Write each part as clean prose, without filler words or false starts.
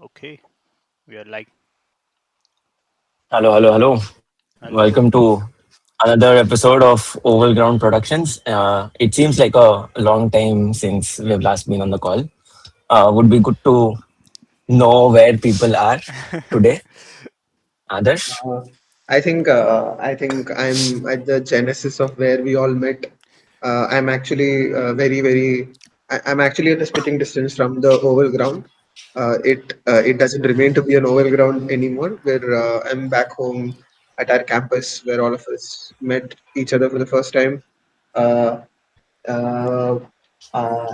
Okay, we are like, Hello, hello, hello. hello. Welcome to another episode of Oval Ground Productions. It seems like a long time since we've last been on the call. Would be good to know where people are today. Adarsh? Uh, I think I'm at the genesis of where we all met. I'm actually I'm actually at a spitting distance from the oval ground. It doesn't remain to be an oval ground anymore. Where I'm back home at our campus, where all of us met each other for the first time. Uh, uh,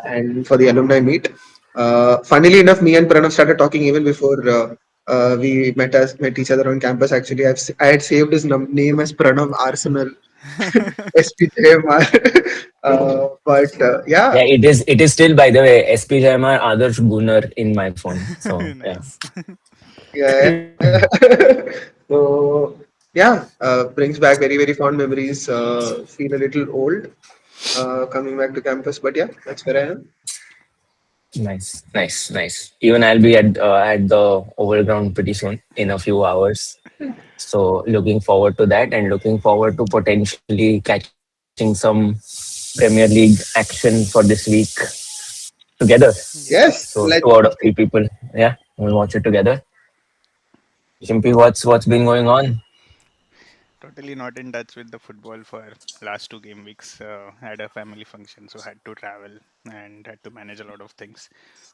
and for the alumni meet. Funnily enough, me and Pranav started talking even before we met each other on campus. Actually, I had saved his name as Pranav Arsenal SPJMR. Yeah, it is still, by the way, SP Jaimar Adarsh Gunnar in my phone. So, yeah. Nice. yeah. So yeah, brings back very fond memories. Feel a little old coming back to campus, but yeah, that's where I am. Nice, nice, nice. Even I'll be at the Oval Ground pretty soon in a few hours. So looking forward to that and looking forward to potentially catching some Premier League action for this week together. Yes, So Yes. two let's out of three people, yeah, we'll watch it together. Chimpy, what's been going on? Totally not in touch with the football for last 2 game weeks. Had a family function, so had to travel and had to manage a lot of things.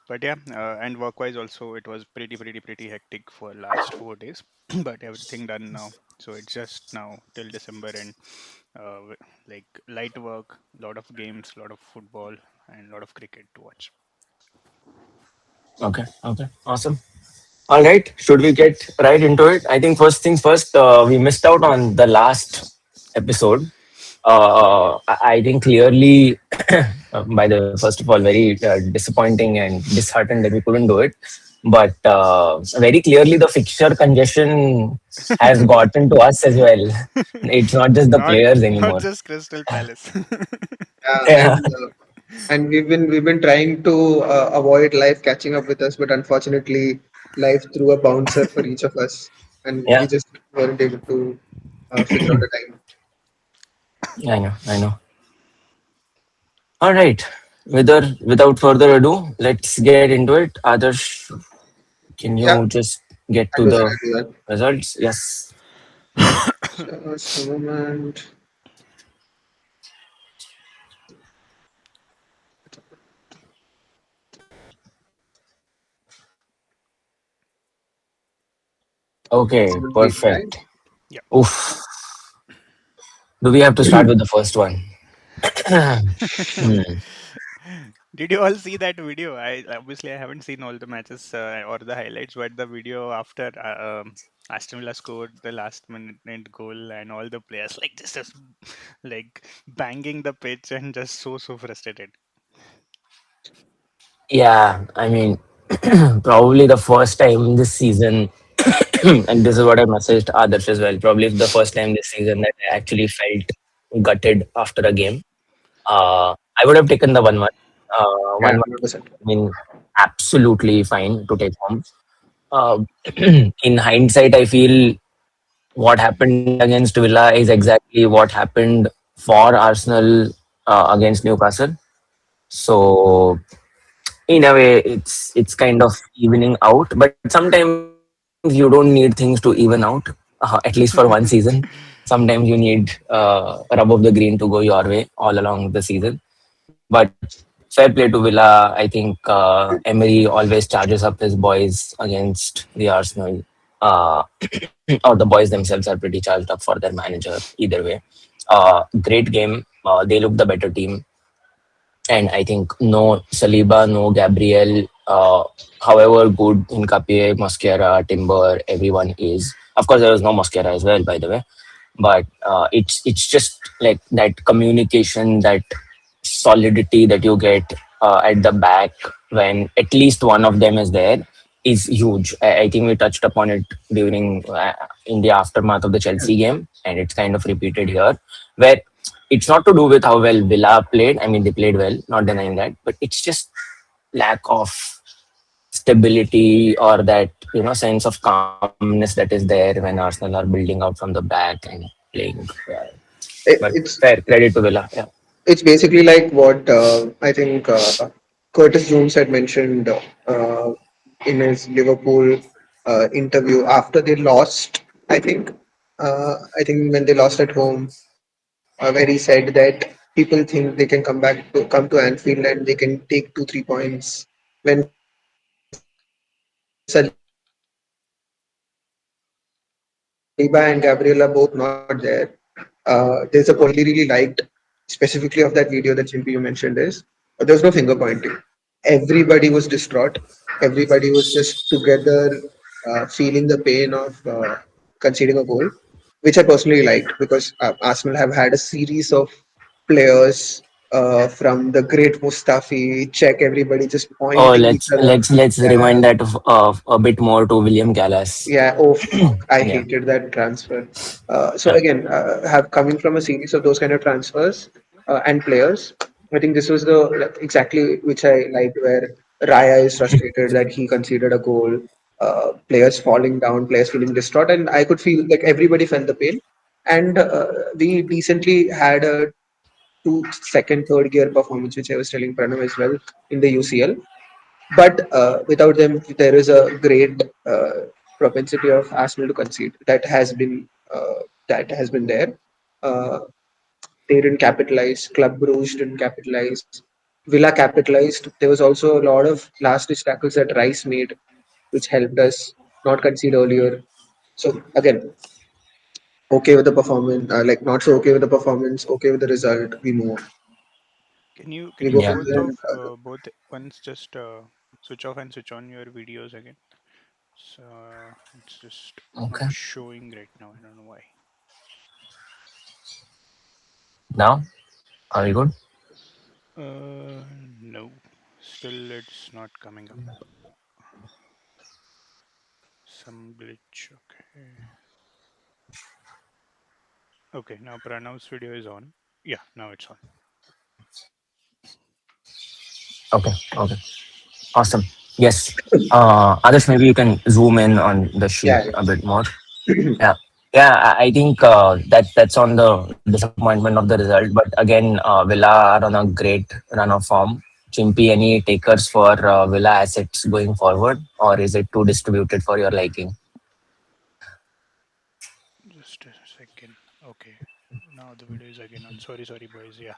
But yeah, and work-wise also, it was pretty hectic for last 4 days. But everything done now, so it's just now till December and like light work, lot of games, lot of football, and lot of cricket to watch. Okay, okay, awesome. All right, should we get right into it? I think first things first, we missed out on the last episode. I think clearly, by the first of all, very disappointing and disheartened that we couldn't do it. But very clearly, the fixture congestion has gotten to us as well. It's not just the not players not anymore. just Crystal Palace. yeah, Yeah, and we've been trying to avoid life catching up with us, but unfortunately, life threw a bouncer for each of us, and we yeah, just weren't able to figure out a time. I know, I know. All right, without further ado, let's get into it. Adarsh, can Yeah, you just get I'll to do that. the I'll do that. results? Yes. Just a moment. Okay, 17, right? perfect. Yeah. Oof. Do we have to start with the first one? Hmm. Did you all see that video? I haven't seen all the matches or the highlights, but the video after Aston Villa scored the last minute goal and all the players like just like banging the pitch and just so frustrated. Yeah, I mean, probably the first time this season, and this is what I messaged others as well. Probably the first time this season that I actually felt gutted after a game. I would have taken the 1-1. Yeah, 1-1, 100%. I mean, absolutely fine to take home. Uh, in hindsight, I feel what happened against Villa is exactly what happened for Arsenal against Newcastle. So in a way, it's kind of evening out. But sometimes you don't need things to even out. At least for one season, sometimes you need a rub of the green to go your way all along the season. But fair play to Villa. I think Emery always charges up his boys against the Arsenal. Or the boys themselves are pretty charged up for their manager. Either way, great game. They look the better team, and I think no Saliba, no Gabriel. However good in Kapie, Mosquera, Timber, everyone is. Of course, there was no Mosquera as well, by the way. But it's just like that communication, that solidity that you get at the back when at least one of them is there is huge. I think we touched upon it during in the aftermath of the Chelsea game, and it's kind of repeated here, where it's not to do with how well Villa played. I mean, they played well, not denying that, but it's just lack of stability or that sense of calmness that is there when Arsenal are building out from the back and playing. But It's fair credit to Villa. Yeah. it's basically like what I think Curtis Jones had mentioned in his Liverpool interview after they lost. I think when they lost at home, where he said that people think they can come to Anfield and they can take 2 3 points when Saliba and Gabriel are both not there. There's a point he really, really liked, specifically of that video that Chimpy you mentioned is there was no finger pointing. Everybody was distraught. Everybody was just together, feeling the pain of conceding a goal, which I personally liked because Arsenal have had a series of players from the great Mustafi, check everybody just Oh, pointing each other. let's Yeah, remind that of a bit more to William Gallas. yeah, oh fuck, I Yeah. hated that transfer. So Yeah. again, have coming from a series of those kind of transfers and players, I think this was the like, exactly which I liked, where Raya is frustrated that he conceded a goal, players falling down, players feeling distraught, and I could feel like everybody felt the pain. And we decently had a two second, third gear performance, which I was telling Pranav as well in the UCL. But without them, there is a great propensity of Arsenal to concede that has been there. Uh, they didn't capitalize. Club Brugge didn't capitalize. Villa capitalized. There was also a lot of last ditch tackles that Rice made, which helped us not concede earlier. So again, okay with the performance, like not so okay with the performance, okay with the result. We move on. Can We you go Yeah. from both there. of And, both once just switch off and switch on your videos again? So it's just not Okay. showing right now. I don't know why. Now, are we good? No, still it's not coming up. Some glitch. Okay. Okay, now Pranav's video is on. Yeah, now it's on. Okay. Okay. Awesome. Yes. Others, maybe you can zoom in on the sheet yeah, a bit more. yeah. Yeah. Yeah, I think that's on the disappointment of the result. But again, Villa are on a great run of form. Chimpy, any takers for Villa assets going forward, or is it too distributed for your liking? Just a second. Okay. Now the video is again on. Sorry, boys. Yeah.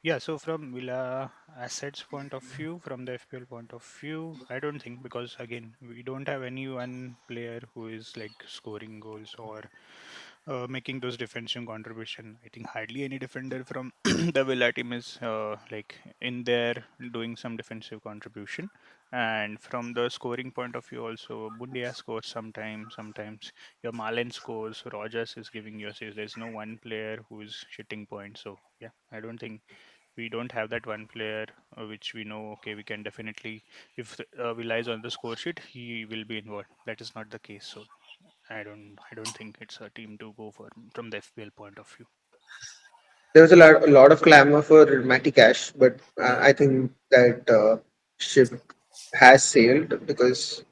Yeah, so from Villa assets point of view, from the FPL point of view, I don't think because again we don't have any one player who is like scoring goals or making those defensive contribution. I think hardly any defender from the Villa team is like in there doing some defensive contribution. And from the scoring point of view, also Bundia scores sometimes. Sometimes your Malen scores. Rogers is giving you assists. There's no one player who is shitting points. So yeah, I don't think we don't have that one player which we know. Okay, we can definitely if Villa is on the score sheet, he will be involved. That is not the case. So I don't think it's a team to go for from the FPL point of view. There was a lot of clamor for Matty Cash, but I think that ship has sailed because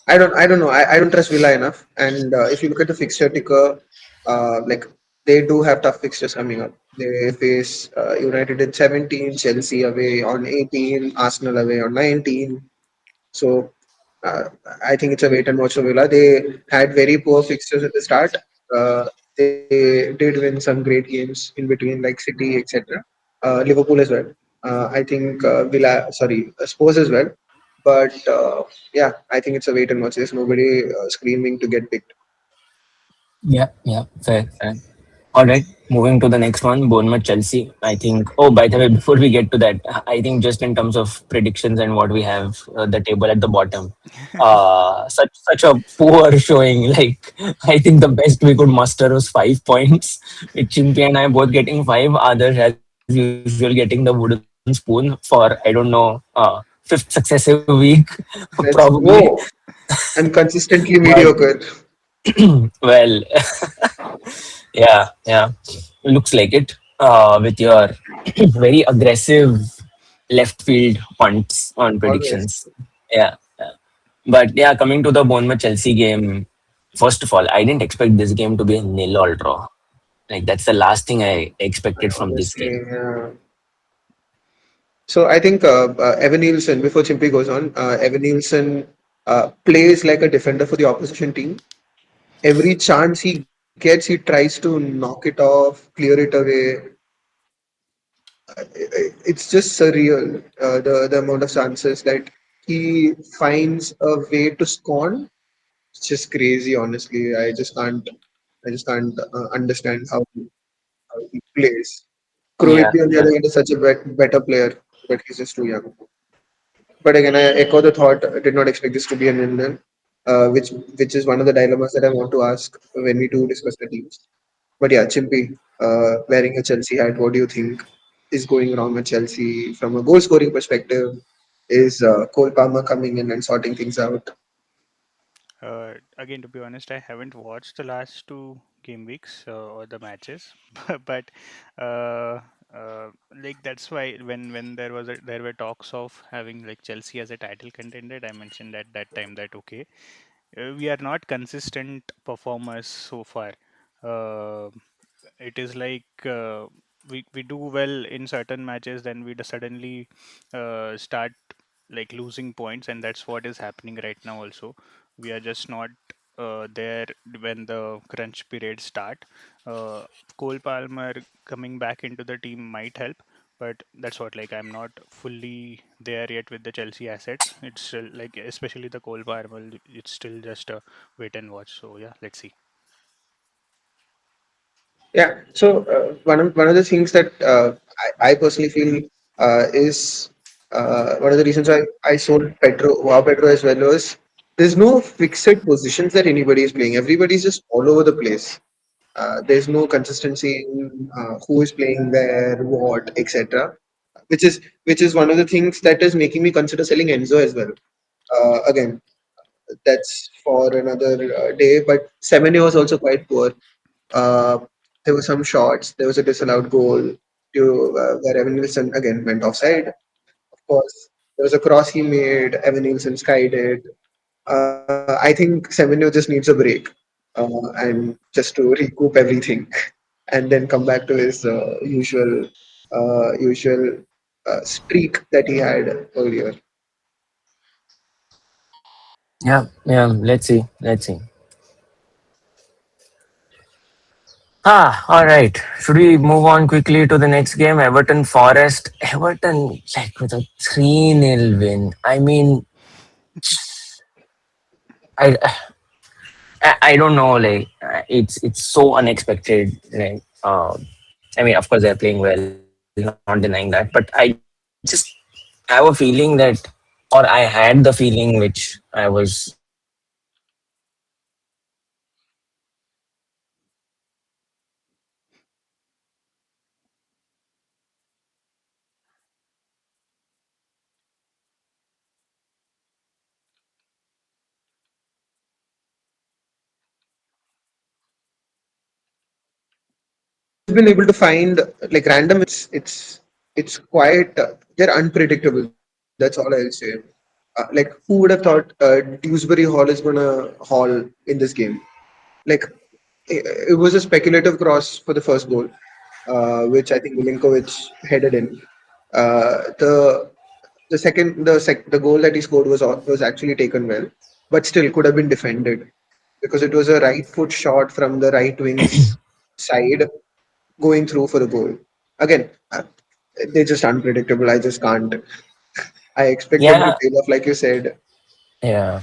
I don't know. I don't trust Villa enough. And if you look at the fixture ticker, like they do have tough fixtures coming up. They face United at 17, Chelsea away on 18, Arsenal away on 19. So uh, I think it's a wait and watch for Villa. They had very poor fixtures at the start. They did win some great games in between, like City, etc. Liverpool as well. I think Spurs as well. But yeah, I think it's a wait and watch. There's nobody screaming to get picked. Yeah, yeah, fair, fair. All right, moving to the next one, Bournemouth Chelsea. I think. Oh, by the way, before we get to that, I think just in terms of predictions and what we have the table at the bottom, such a poor showing. Like I think the best we could muster was 5 points. With Chimpy and I both getting five. Others, as usual, getting the wooden spoon for I don't know fifth successive week, Let's probably. go. And consistently But mediocre. well, yeah, yeah, looks like it. With your very aggressive left field punts on Always. predictions. Yeah, yeah. But yeah, coming to the Bournemouth Chelsea game, first of all, I didn't expect this game to be a nil all draw. Like that's the last thing I expected from this Honestly, game. so I think Evan Nielsen, before Chimpy goes on, Evan Nielsen plays like a defender for the opposition team. Every chance he gets, he tries to knock it off, clear it away. It's just surreal, the amount of chances that he finds a way to scorn. It's just crazy, honestly. I just can't understand how he plays. Yeah, Kroenke, on the yeah, other hand, is such a better player, but he's just too young. But again, I echo the thought. I did not expect this to be an nil, which is one of the dilemmas that I want to ask when we do discuss the teams. But yeah, Chimpy, wearing a Chelsea hat, what do you think is going wrong with Chelsea from a goal scoring perspective? Is Cole Palmer coming in and sorting things out? Again, to be honest, I haven't watched the last two game weeks or the matches, but uh, like that's why when there were talks of having like Chelsea as a title contender, I mentioned at that time that okay, we are not consistent performers so far. Uh, it is like we do well in certain matches, then suddenly start like losing points, and that's what is happening right now also. We are just not there when the crunch periods start. uh, Cole Palmer coming back into the team might help, but that's what, like, I'm not fully there yet with the Chelsea assets. It's still like, especially the Cole Palmer, it's still just a wait and watch. So yeah, let's see. Yeah. So one of the things that I personally feel is one of the reasons why I sold Pedro, Wow Pedro as well was there's no fixed positions that anybody is playing. Everybody's just all over the place. There's no consistency in who is playing where, what, etc. Which is one of the things that is making me consider selling Enzo as well. Again, that's for another day. But Semenyo was also quite poor. Uh, there were some shots. There was a disallowed goal where Evan Nilsson again went offside. Of course, there was a cross he made. Evan Nilsson skied it. I think Semenyo just needs a break and just to recoup everything, and then come back to his usual streak that he had earlier. yeah, yeah. Let's see, let's see. Ah, all right. Should we move on quickly to the next game? Everton Forest. Everton, like with a 3-0 win. I mean, I, I don't know. Like, it's so unexpected. Like, I mean, of course they're playing well, not denying that. But I just have a feeling that, or I had the feeling which I was having that Been able to find like random. It's quite they're unpredictable. That's all I'll say. Like who would have thought Dewsbury Hall is gonna haul in this game? Like it was a speculative cross for the first goal, which I think Milinkovic headed in. The goal that he scored was actually taken well, but still could have been defended because it was a right foot shot from the right wing's side going through for the goal. Again, they're just unpredictable. I just can't. I expect them to Yeah, tail off, like you said. yeah.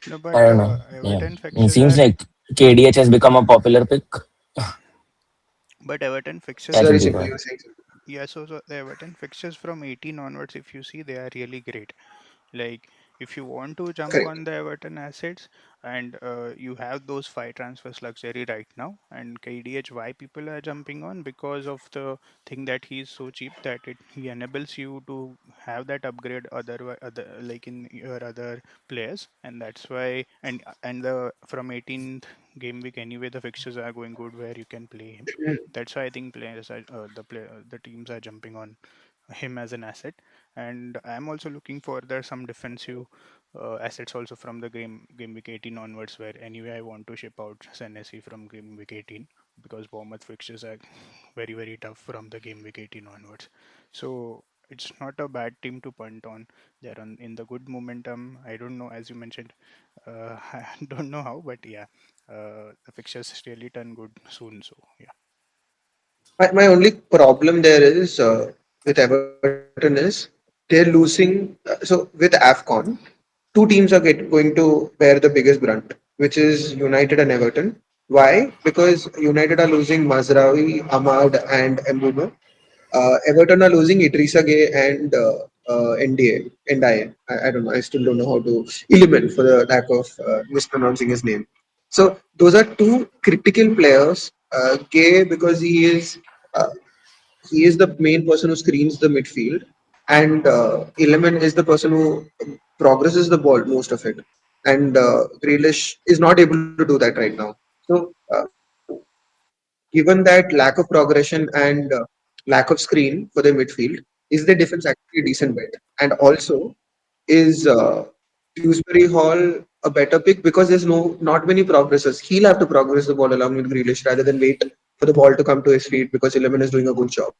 No, I but don't know. Yeah, Everton it fixtures seems are like KDH has become a popular pick. but Everton fixtures That Sorry, will be from Chimpy, why. you were saying yeah, so the Everton fixtures from 18 onwards, if you see, they are really great. Like, if you want to jump correct. on the Everton assets, and you have those five transfers luxury right now, and KDH, why people are jumping on? Because of the thing that he's so cheap that he enables you to have that upgrade other like in your other players, and that's why. And the from 18th game week anyway, the fixtures are going good where you can play him. That's why I think players are the teams are jumping on him as an asset. And I'm also looking for there some defensive. assets also from the game week 18 onwards, where anyway I want to ship out Senesi from game week 18 because Bournemouth fixtures are very tough from the game week 18 onwards. So it's not a bad team to punt on. They're on in the good momentum. I don't know, as you mentioned, I don't know how, but yeah, the fixtures really turn good soon. So yeah. My only problem there is with Everton is they're losing. So with AFCON, two teams are going to bear the biggest brunt, which is United and Everton. Why? Because United are losing Mazraoui, Ahmad, and Mbumo. Everton are losing Idrissa Gueye and NDA, NDIA. I don't know. I still don't know how to eliminate for the lack of mispronouncing his name. So those are two critical players. Gay because uh, he is the main person who screens the midfield, and Eleven is the person who progresses the ball most of it. And Grealish is not able to do that right now. So given that lack of progression and lack of screen for the midfield, is the defense actually a decent bet? And also, is Dewsbury Hall a better pick because there's not many progressors. He'll have to progress the ball along with Grealish rather than wait for the ball to come to his feet because 11 is doing a good job.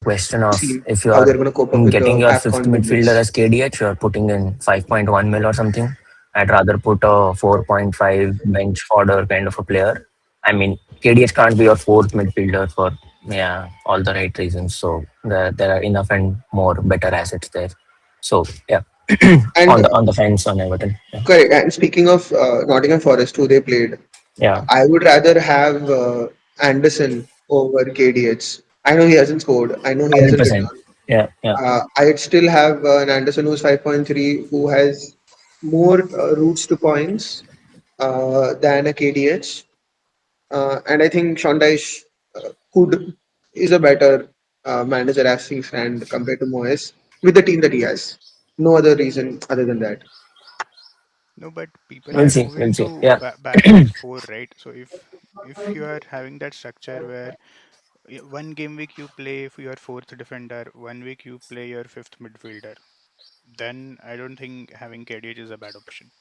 Question To of see if you how are they're going to cope up with getting the your fifth AFCON midfielder movements. as KDH, you are putting in 5.1 mil or something. I'd rather put a 4.5 bench fodder kind of a player. I mean, KDH can't be your fourth midfielder for all the right reasons. So there are enough and more better assets there. So yeah, And on the fence on Everton. Yeah, correct. And speaking of Nottingham Forest, who they played, yeah, I would rather have Anderson over KDH. I know he hasn't scored. I know he hundred hasn't percent. returned. Yeah, yeah. I'd still have an Anderson who's 5.3, who has more routes to points than a KDH. And I think Sean Dyche could is a better manager as things stand compared to Moyes with the team that he has. No other reason other than that. No, but people We'll are see. We'll moving see. to Yeah. back to four, right? So if you are having that structure where one game week you play for your fourth defender, one week you play your fifth midfielder, then I don't think having KDH is a bad option.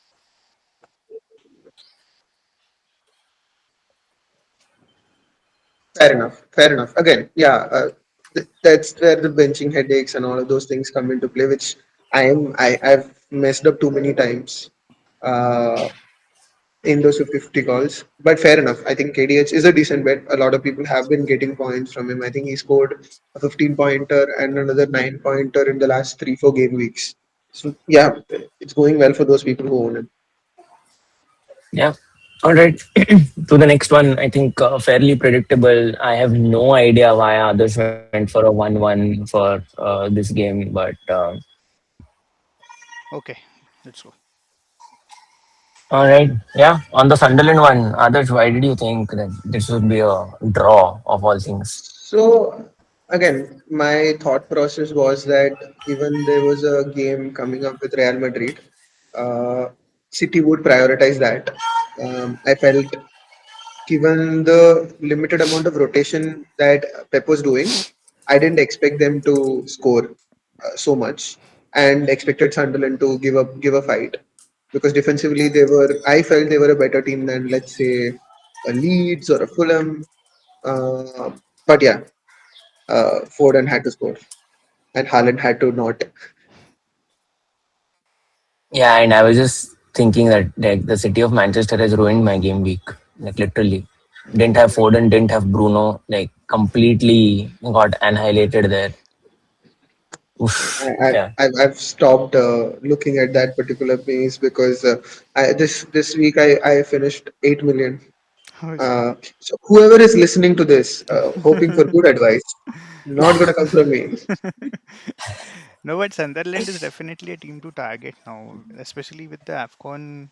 Fair enough. Fair enough. Again, yeah, that's where the benching headaches and all of those things come into play, which I've messed up too many times uh, in those 50 calls. But fair enough. I think KDH is a decent bet. A lot of people have been getting points from him. I think he scored a 15 pointer and another 9 pointer in the last 3 4 game weeks. So yeah, it's going well for those people who own him. Yeah. All right. To the next one, I think fairly predictable. I have no idea why others went for a 1-1 for this game, but Okay, let's go. all right. Yeah. On the Sunderland one, others, why did you think that this would be a draw of all things? So again, my thought process was that given there was a game coming up with Real Madrid, uh, City would prioritize that. I felt given the limited amount of rotation that Pep was doing, I didn't expect them to score so much and expected Sunderland to give a fight because defensively I felt they were a better team than let's say a Leeds or a Fulham. Uh, but yeah, Foden had to score and Haaland had to not. Yeah, and I was just thinking that like the city of Manchester has ruined my game week. Like literally. Didn't have Foden, didn't have Bruno, like completely got annihilated there. Oof. Yeah. I've stopped looking at that particular piece because this week I finished 8 million. Oh, shit. So whoever is listening to this, hoping for good advice, not gonna come from me. No, but Sunderland is definitely a team to target now, especially with the AFCON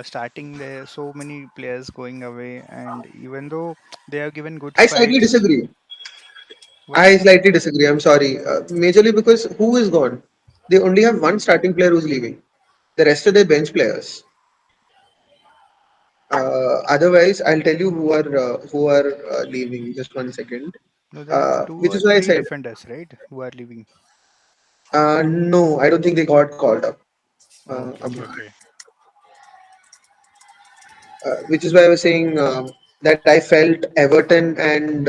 starting. There are so many players going away, and even though they have given good I slightly fights, disagree. why? I slightly disagree. I'm sorry. Majorly because who is gone? They only have one starting player who's leaving. The rest of the bench players. Otherwise, I'll tell you who are leaving. Just 1 second. No, there are two Which or is why I three said, defenders, right, who are leaving. no, I don't think they got called up. Okay, okay, Ahmad. okay. Which is why I was saying that I felt Everton and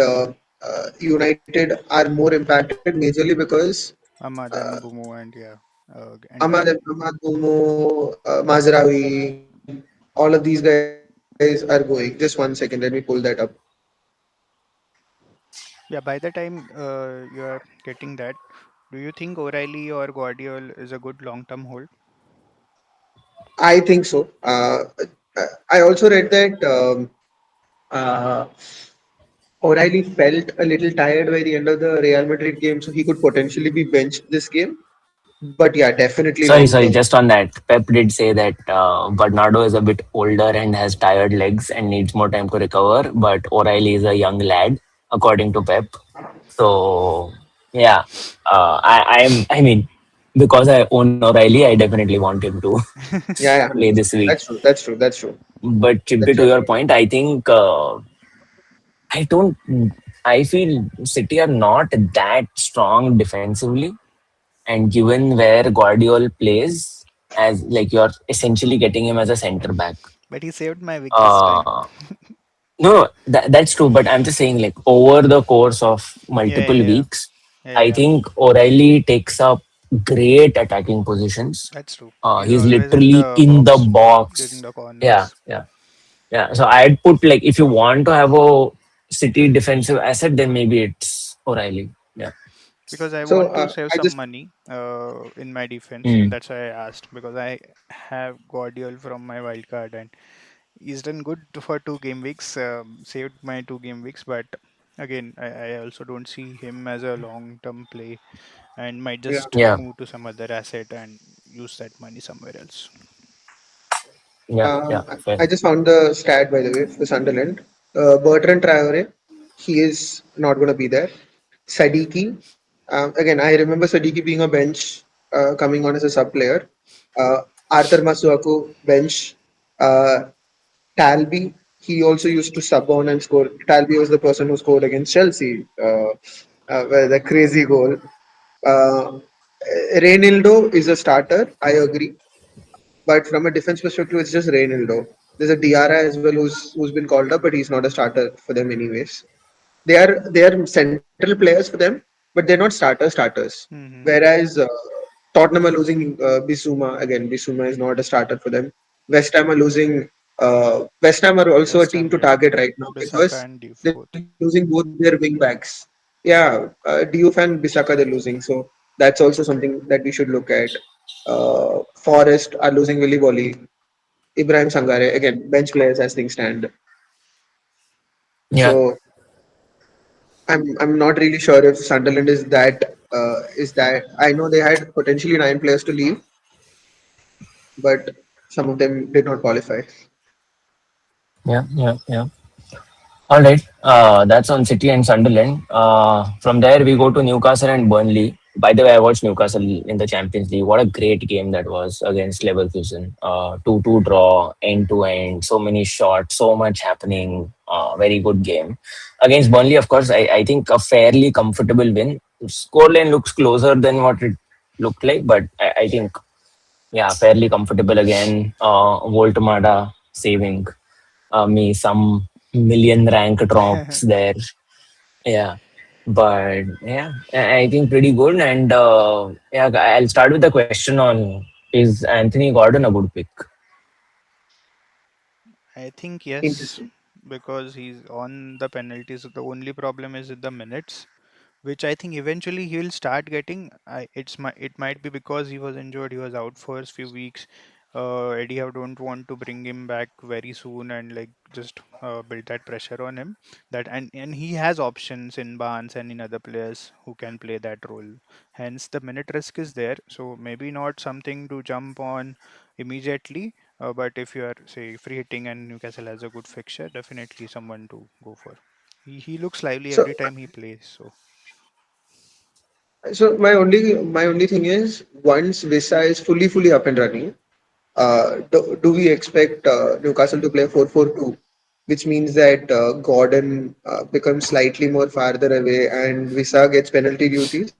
United are more impacted majorly because Ahmad uh, and Bumo and yeah, Ahmad Bomo, Mazraoui, all of these guys are going. Just 1 second, let me pull that up. yeah. By the time you are getting that, do you think O'Reilly or Guardiola is a good long-term hold? I think so. I also read that uh, O'Reilly felt a little tired by the end of the Real Madrid game, so he could potentially be benched this game. But yeah, definitely Sorry, long sorry. term. Just on that, Pep did say that Bernardo is a bit older and has tired legs and needs more time to recover. But O'Reilly is a young lad, according to Pep. So yeah, I'm. I mean, because I own O'Reilly, I definitely want him to Yeah, yeah, play this 100%. week. That's true. That's true. That's true. But Chimpy, That's to your your point. point, I think I don't. I feel City are not that strong defensively, and given where Guardiola plays, as like you're essentially getting him as a center back. But he saved my week this time. Uh, no, that's true. But I'm just saying, like over the course of Yeah, multiple yeah, weeks, yeah, I yeah. think O'Reilly takes up great attacking positions. That's true. He's He's always in literally the in the box during box. the Yeah, corners. yeah, yeah. So I'd put like if you want to have a City defensive asset, then maybe it's O'Reilly. Yeah. Because I So want to save I some just money in my defense. Mm. That's why I asked because I have Guardiola from my wild card and he's done good for 2 game weeks. Saved my 2 game weeks, but again, I also don't see him as a long-term play and might yeah. just Yeah. move to some other asset and use that money somewhere else. Yeah. Yeah. Fair. I just found the stat by the way for Sunderland. Bertrand Traore, he is not going to be there. Sadiki, again, I remember Sadiki being a bench, coming on as a sub player. Uh, Arthur Masuaku, bench. Uh, Talby, he also used to sub on and score. Talby was the person who scored against Chelsea, with the crazy goal. Uh, Reynildo is a starter, I agree. But from a defense perspective, it's just Reynildo. There's a Diarra as well who's been called up, but he's not a starter for them anyways. They are central players for them, but they're not starters. Hmm. Whereas Tottenham are losing Bissouma again. Bissouma is not a starter for them. West Ham are losing. West Ham are also a West team Ham, to yeah. target right now Bissaka because and Diouf they're both. losing both their wing backs. Yeah, Diouf and Bissaka they're losing. So that's also something that we should look at. Forest are losing Willy Bolly. Ibrahim Sangare again bench players as things stand. Yeah. So I'm not really sure if Sunderland is that I know they had potentially 9 players to leave, but some of them did not qualify. Yeah. Yeah. Yeah. All right. That's on City and Sunderland. From there, we go to Newcastle and Burnley. By the way, I watched Newcastle in the Champions League. What a great game that was against Leverkusen. 2-2 draw, end to end. So many shots, so much happening. Very good game. Against Burnley, of course, I think a fairly comfortable win. Scoreline looks closer than what it looked like, but I think, yeah, fairly comfortable again. Voltemada saving me some million rank drops there. Yeah. But yeah, I think pretty good. And yeah, I'll start with the question on is Anthony Gordon a good pick? I think yes, Interesting. because he's on the penalties. The only problem is with the minutes, which I think eventually he will start getting. It might be because he was injured, he was out for a few weeks. Eddie Howe don't want to bring him back very soon and like just build that pressure on him. That and he has options in Barnes and in other players who can play that role. Hence the minute risk is there. So maybe not something to jump on immediately. But if you are say free hitting and Newcastle has a good fixture, definitely someone to go for. He looks lively So every time he plays. So so my only thing is once Visa is fully up and running, do we expect Newcastle to play 4-4-2, which means that Gordon becomes slightly more farther away and Wissa gets penalty duties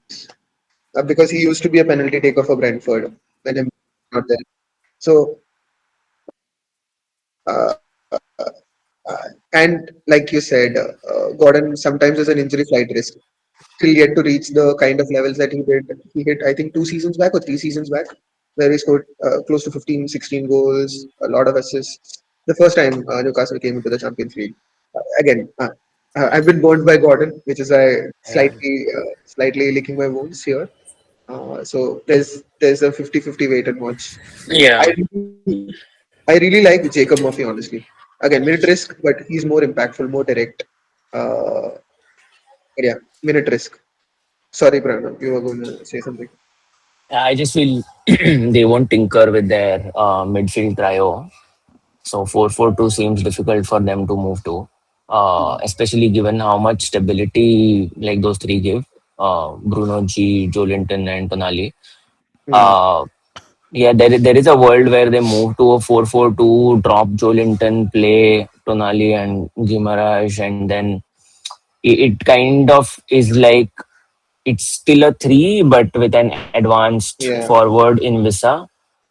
because he used to be a penalty taker for Brentford when I'm not there. So, and like you said, Gordon sometimes is an injury flight risk. Still yet to reach the kind of levels that he did. He hit, I think, 2 seasons back or 3 seasons back, where he scored close to 15, 16 goals, a lot of assists. The first time Newcastle came into the Champions League. I've been burned by Gordon, which is I Yeah. slightly licking my wounds here. So there's a 50-50 wait and watch. I Yeah. really I really like Jacob Murphy, honestly. Again, minute risk, but he's more impactful, more direct. Uh, but yeah, minute risk. Sorry, Pranav, you were going to say something. I just feel they won't tinker with their midfield trio. So 4-4-2 seems difficult for them to move to, especially given how much stability like those three give. Bruno G, Jolinton, and Tonali. Hmm. Uh, yeah, there is a world where they move to a 4-4-2, drop Jolinton, play Tonali and Gimaraj, and then it kind of is like it's still a three, but with an advanced Yeah, forward in Visa,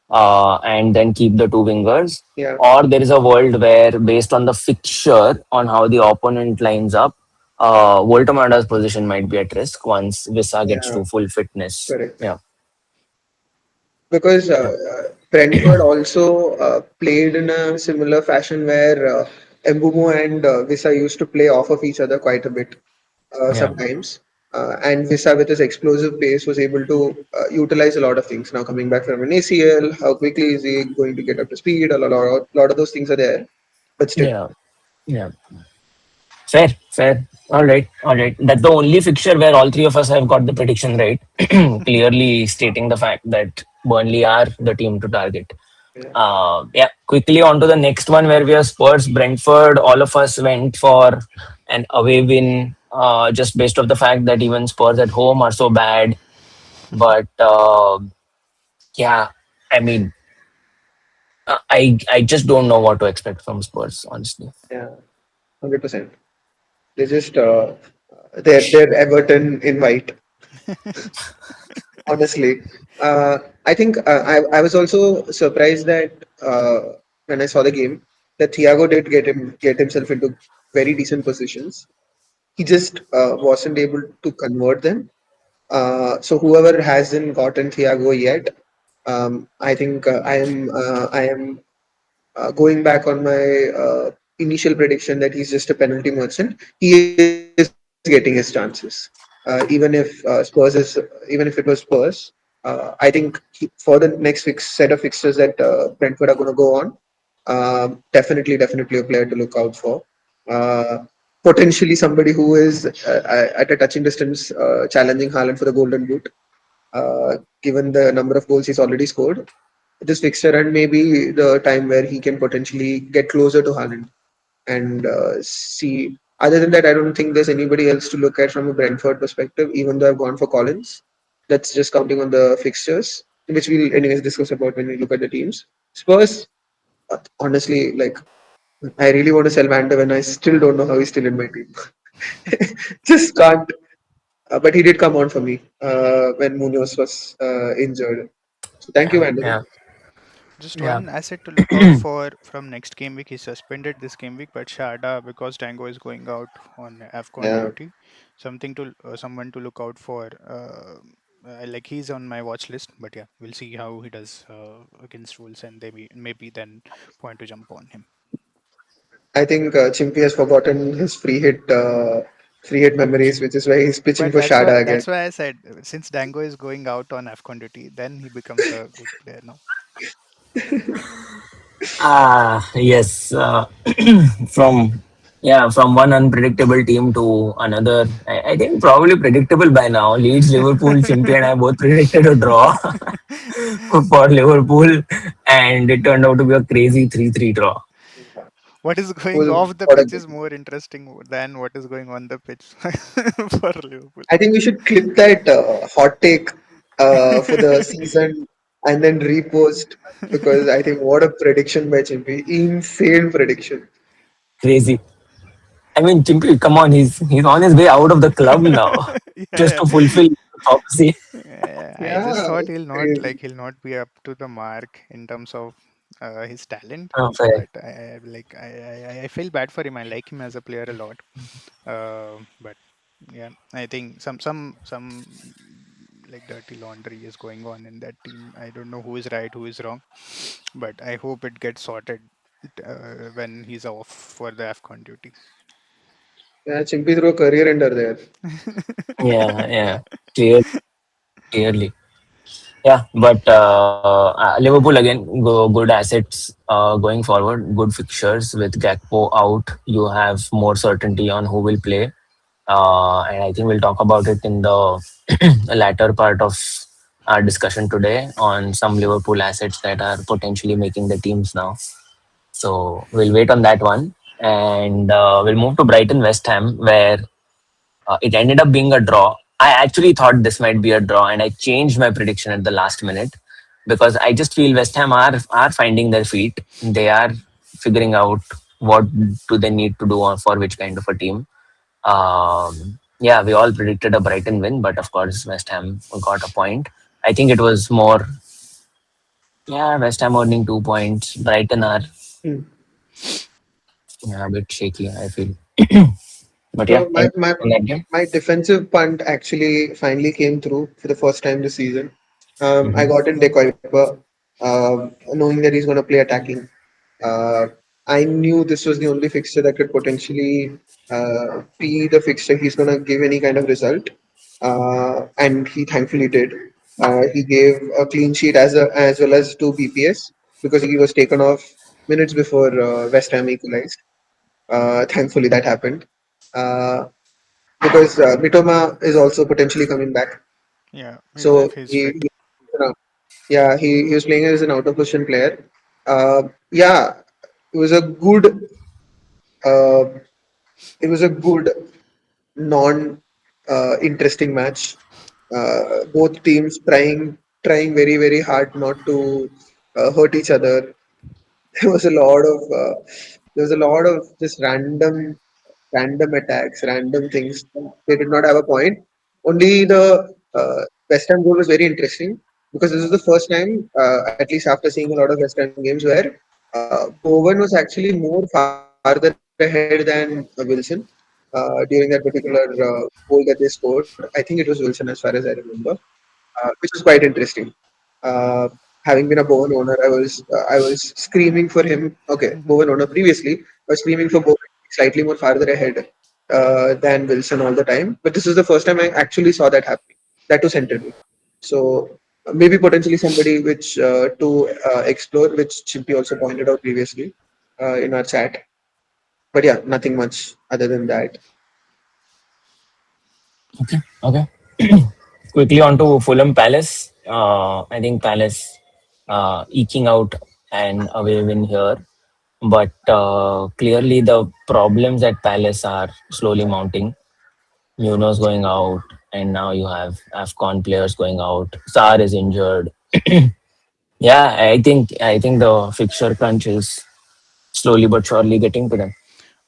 and then keep the two wingers. yeah, Or there is a world where, based on the fixture, on how the opponent lines up, Voltamanda's position might be at risk once Visa gets yeah, to full fitness. correct. Yeah, Because yeah, Brentford also played in a similar fashion where Mbumo and Visa used to play off of each other quite a bit yeah, sometimes. And Visa, with his explosive pace, was able to utilize a lot of things. Now, coming back from an ACL, how quickly is he going to get up to speed? A lot of those things are there. But still, yeah, yeah. Fair, fair. All right. That's the only fixture where all three of us have got the prediction right, clearly stating the fact that Burnley are the team to target. yeah, Yeah, quickly on to the next one where we have Spurs, Brentford. All of us went for an away win, just based off the fact that even Spurs at home are so bad. But yeah, I mean, I just don't know what to expect from Spurs, honestly. yeah, 100%. They just they're Everton in white. Honestly, I think I was also surprised that when I saw the game that Thiago did get himself into very decent positions. He just wasn't able to convert them. So whoever hasn't gotten Thiago yet, I think I am going back on my initial prediction that he's just a penalty merchant. He is getting his chances. Even if even if it was Spurs, I think for the next set of fixtures that Brentford are going to go on, definitely a player to look out for. Uh, Potentially somebody who is at a touching distance challenging Haaland for the Golden Boot, given the number of goals he's already scored this fixture, and maybe the time where he can potentially get closer to Haaland and see. Other than that, I don't think there's anybody else to look at from a Brentford perspective, even though I've gone for Collins. That's just counting on the fixtures, which we'll anyways discuss about when we look at the teams. Spurs, honestly, like I really want to sell Vander when I still don't know how he's still in my team. Just can't. But he did come on for me when Munoz was injured. So thank you, Yeah, Vander. yeah, Just yeah, one asset to look out for from next game week. He's suspended this game week, but Shada, because Tango is going out on AFCON Yeah. duty, someone to look out for. Like he's on my watch list, but yeah, we'll see how he does against Wolves, and maybe then point to jump on him. I think Chimpy has forgotten his free hit memories, which is why he's pitching But for Shada again. that's why I said since Dango is going out on AFCON duty, then he becomes a good player now. yes. From from one unpredictable team to another. I think probably predictable by now. Leeds, Liverpool, Chimpy and I both predicted a draw for Liverpool, and it turned out to be a crazy 3-3 draw. What is going Full off the what a pitch is game. more interesting than what is going on the pitch for Liverpool. I think we should clip that hot take for the season. and then repost because I think what a prediction by Chimpy. Insane prediction. Crazy. I mean, Chimpy, come on, he's on his way out of the club now, just Yeah, to fulfill prophecy. yeah. I just Yeah, thought crazy. he'll not be up to the mark in terms of his talent. Oh, fair. But I feel bad for him. I like him as a player a lot. But yeah, I think some like dirty laundry is going on in that team. I don't know who is right, who is wrong, but I hope it gets sorted when he's off for the AFCON duty. Yeah, Chimpy threw a career ender there. Yeah, yeah. Clearly, clearly. Yeah, but Liverpool again, good assets going forward. Good fixtures with Gakpo out. You have more certainty on who will play, and I think we'll talk about it in the latter part of our discussion today on some Liverpool assets that are potentially making the teams now. So we'll wait on that one, and we'll move to Brighton West Ham, where it ended up being a draw. I actually thought this might be a draw, and I changed my prediction at the last minute because I just feel West Ham are finding their feet. They are figuring out what do they need to do for which kind of a team. Yeah, we all predicted a Brighton win, but of course West Ham got a point. I think it was more, yeah, West Ham earning 2 points. Brighton are, Hmm. yeah, a bit shaky, I feel. But yeah, So any on that game. my defensive punt actually finally came through for the first time this season. I Hmm. got in De Kuiper, knowing that he's going to play attacking. Uh, I knew this was the only fixture that could potentially be the fixture he's going to give any kind of result, and he thankfully did. He gave a clean sheet as well as two BPS because he was taken off minutes before West Ham equalized. Thankfully, that happened. Uh, because Mitoma is also potentially coming back. Yeah, So if he's fit. yeah, he was playing as an out of position player. Yeah, it was a good uh, it was a good non interesting match. Both teams trying very hard not to hurt each other. There was a lot of just random attacks, random things. They did not have a point. Only the West Ham goal was very interesting because this is the first time, at least after seeing a lot of West Ham games, where Bowen was actually more farther ahead than Wilson during that particular goal that they scored. I think it was Wilson, as far as I remember, which was quite interesting. Uh, Having been a Bowen owner, I was screaming for him. Okay, Bowen owner previously, I was screaming for Bowen slightly more farther ahead than Wilson all the time. But this is the first time I actually saw that happening. That too centrally. So maybe potentially somebody which to explore, which Chimpy also pointed out previously in our chat. But yeah, nothing much other than that. Okay. Okay. Quickly on to Fulham Palace. I think Palace eking out an away win here, but clearly the problems at Palace are slowly mounting. Munoz going out, and now you have Afcon players going out. Sar is injured. Yeah, I think the fixture crunch is slowly but surely getting to them.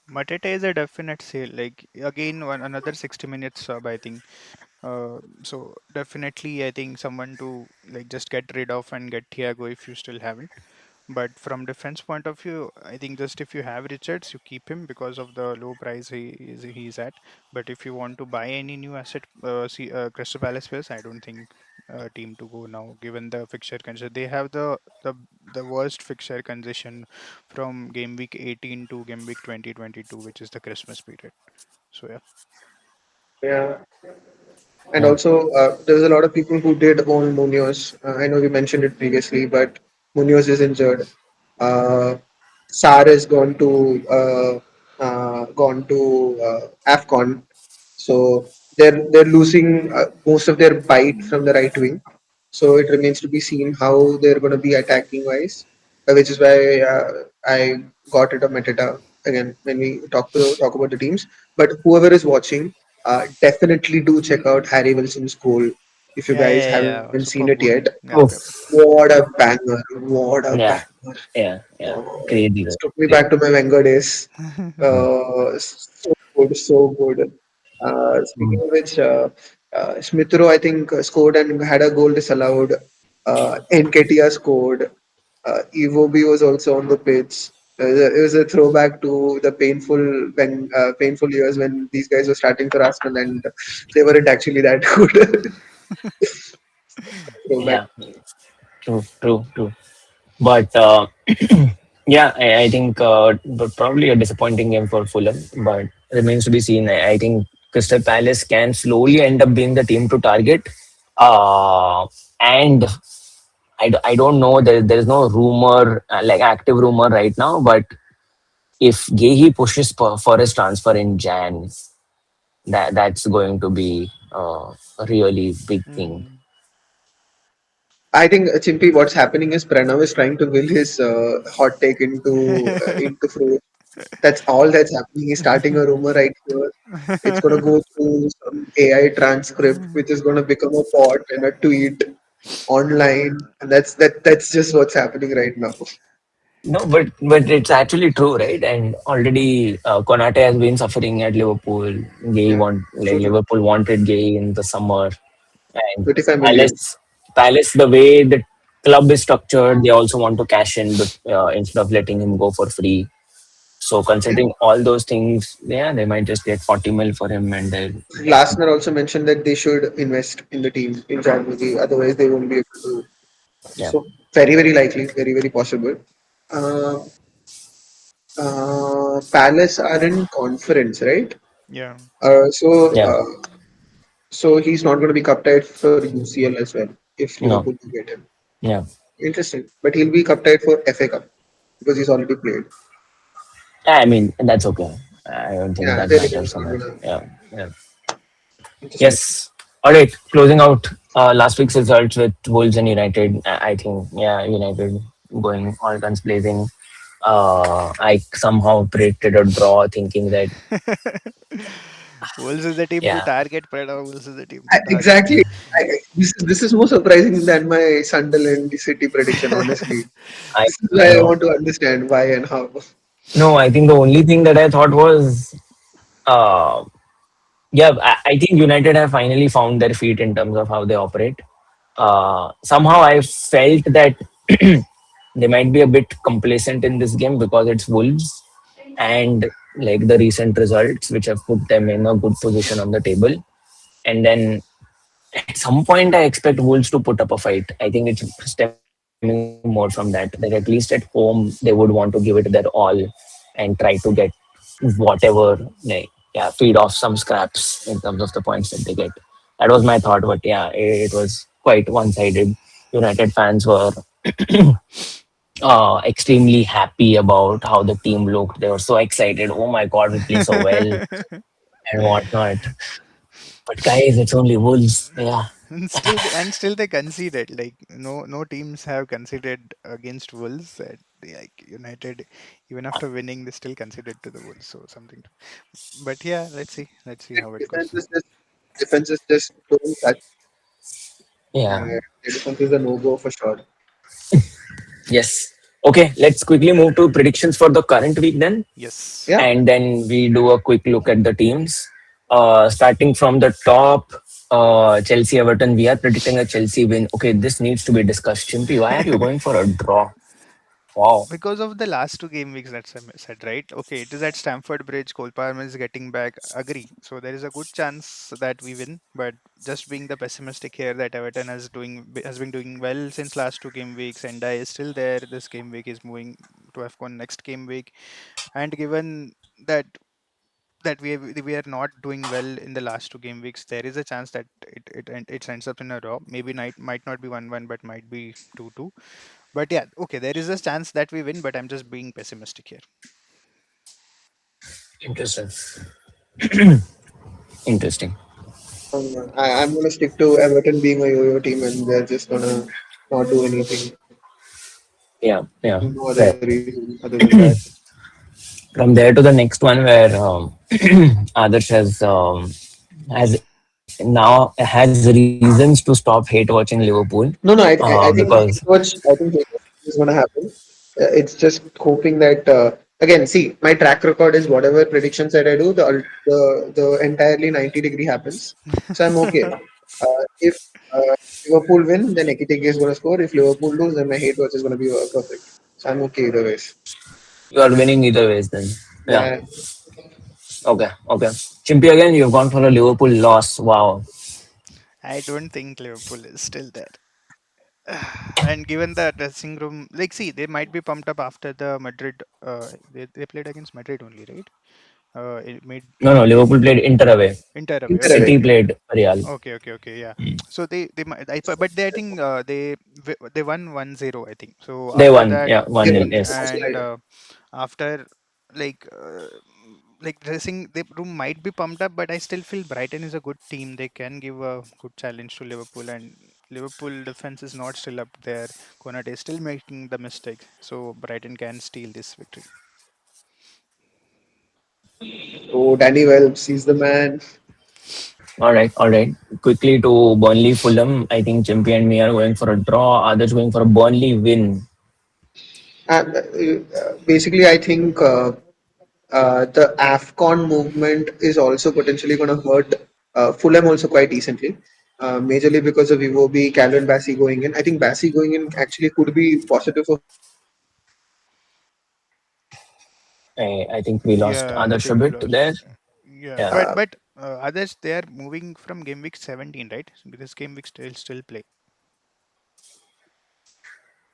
Matete is a definite sale. Like again, another 60 minutes sub. I think. So definitely, I think someone to like just get rid of and get Thiago if you still haven't. But from defense point of view, I think just if you have Richards, you keep him because of the low price he's at. But if you want to buy any new asset, Crystal Palace players, I don't think team to go now given the fixture condition. They have the worst fixture condition from game week 18 to game week 2022, which is the Christmas period. So yeah. Yeah. And Yeah. also, there was a lot of people who did own Munoz. I know we mentioned it previously, but Munoz is injured. Uh, Sar has gone to AFCON, so they're losing most of their bite from the right wing. So it remains to be seen how they're going to be attacking wise, which is why I got it a metadata again when we talk about the teams. But whoever is watching, definitely do check out Harry Wilson's goal. If you Yeah, guys yeah, haven't yeah. seen it Super yet, good. Yep, Oh, yep. what a banger! What a yeah, banger! yeah. It Crazy, just though. took me back to my Wenger days. Mm, So good, so good. Speaking mm. of which, Smithrow, I think, scored and had a goal disallowed. Nketiah scored. Iwobi was also on the pitch. It was a throwback to the painful years when these guys were starting for Arsenal and they weren't actually that good. Throwback. Yeah, true. But yeah, I think but probably a disappointing game for Fulham, but remains to be seen. I think Crystal Palace can slowly end up being the team to target. And I don't know, there is no rumor, like active rumor right now, but if Gehi pushes for his transfer in Jan, that's going to be a really big thing. Mm. I think Chimpy, what's happening is Pranav is trying to will his hot take into fruit. That's all that's happening. He's starting a rumor right here. It's gonna go through some AI transcript, which is gonna become a bot and a tweet online, and that's just what's happening right now. No, but it's actually true, right? And already Konate has been suffering at Liverpool. Yeah, true. Liverpool wanted Gay in the summer, and 25 million. Palace Palace the way the club is structured, they also want to cash in, but instead of letting him go for free. So Yeah. considering all those things, yeah, they might just get 40 mil for him, and then Glasner also mentioned that they should invest in the team in January, otherwise they won't be able to. yeah, So very, very likely, very, very possible. Uh, Palace are in conference, right? Yeah. Uh, so, yeah, uh, so he's not going to be cup tied for UCL as well if Liverpool no, do get him. yeah. Interesting, but he'll be cup tied for FA Cup because he's already played. I mean, that's okay. I don't think Yeah, that there you go. matters so Not much. gonna Yeah, yeah. interesting. Yes. All right. Closing out last week's results with Wolves and United. I think, yeah, United going all guns blazing. I somehow predicted a draw, thinking that, Wolves is the team to yeah, target. Prada Wolves is the team to target. Exactly. This is more surprising than my Sunderland City prediction. Honestly, I, this is I why I know. want to understand why and how. No, I think the only thing that I thought was, uh, yeah, I think United have finally found their feet in terms of how they operate. Somehow I felt that they might be a bit complacent in this game because it's Wolves and like the recent results, which have put them in a good position on the table. And then at some point, I expect Wolves to put up a fight. I think it's stemming more from that. That at least at home, they would want to give it their all and try to get whatever, like, yeah, feed off some scraps in terms of the points that they get. That was my thought, but yeah, it was quite one-sided. United fans were extremely happy about how the team looked. They were so excited. Oh my god, we play so well and whatnot. But guys, it's only Wolves. Yeah, And still they conceded. Like no teams have conceded against Wolves. Like United, even after winning, they still conceded to the Wolves. So something. But yeah, let's see how it Defense goes. is just defense is just don't touch. yeah. Uh, defense is a no go for sure. Yes. Okay, let's quickly move to predictions for the current week then. Yes. Yeah, And then we do a quick look at the teams. Starting from the top, Chelsea Everton. We are predicting a Chelsea win. Okay, this needs to be discussed. Chimpy, why are you going for a draw? Wow. Because of the last two game weeks that's said, right? Okay, it is at Stamford Bridge. Cole Palmer is getting back. Agree. So there is a good chance that we win. But just being the pessimistic here, that Everton has been doing well since last two game weeks, and I is still there. This game week is moving to AFCON next game week, and given that we are not doing well in the last two game weeks, there is a chance that it ends up in a draw. Maybe might not be 1-1, but might be 2-2. But yeah, okay, there is a chance that we win, but I'm just being pessimistic here. Interesting. Interesting. I'm gonna stick to Everton being a yo-yo team, and they're just gonna not do anything. Yeah, yeah. No other Fair. reason other than that. From there to the next one, where Adarsh has now has reasons to stop hate watching Liverpool No, no, I think because hate watch is going to happen. It's just hoping that again. See, my track record is whatever predictions that I do, the entirely 90-degree happens. So I'm okay. If Liverpool win, then Ekitike is going to score. If Liverpool lose, then my hate watch is going to be perfect. So I'm okay either ways. you are winning either ways. Then yeah, Yeah. okay, okay. Chimpy again, you've gone for a Liverpool loss. Wow. I don't think Liverpool is still there. And given the dressing room, like, see, they might be pumped up after the Madrid. They played against Madrid only, right? It made No, no, midweek. Liverpool played Inter away. Inter away. Inter Okay, away. City okay, played Real. okay. Yeah. So they might, but they, I think they won 1-0, I think. So They after won. that, Yeah, They 1-0. won Yes. last and night. after, like dressing, the room might be pumped up, but I still feel Brighton is a good team. They can give a good challenge to Liverpool, and Liverpool defense is not still up there. Konate is still making the mistakes, so Brighton can steal this victory. Oh, Danny Wells, he's the man. All right, all right. Quickly to Burnley Fulham. I think Chimpy and me are going for a draw. Others going for a Burnley win. Basically, I think the AFCON movement is also potentially going to hurt Fulham also quite decently. Majorly because of Iwobi, Calvin Bassey going in. I think Bassey going in actually could be positive for Fulham because he has been the news. They've not been confirmed yet. I think we lost Yeah, I Adarsh a think we bit lost. there. Yeah, Yeah. but others, they are moving from game week 17, right? So this game week still play.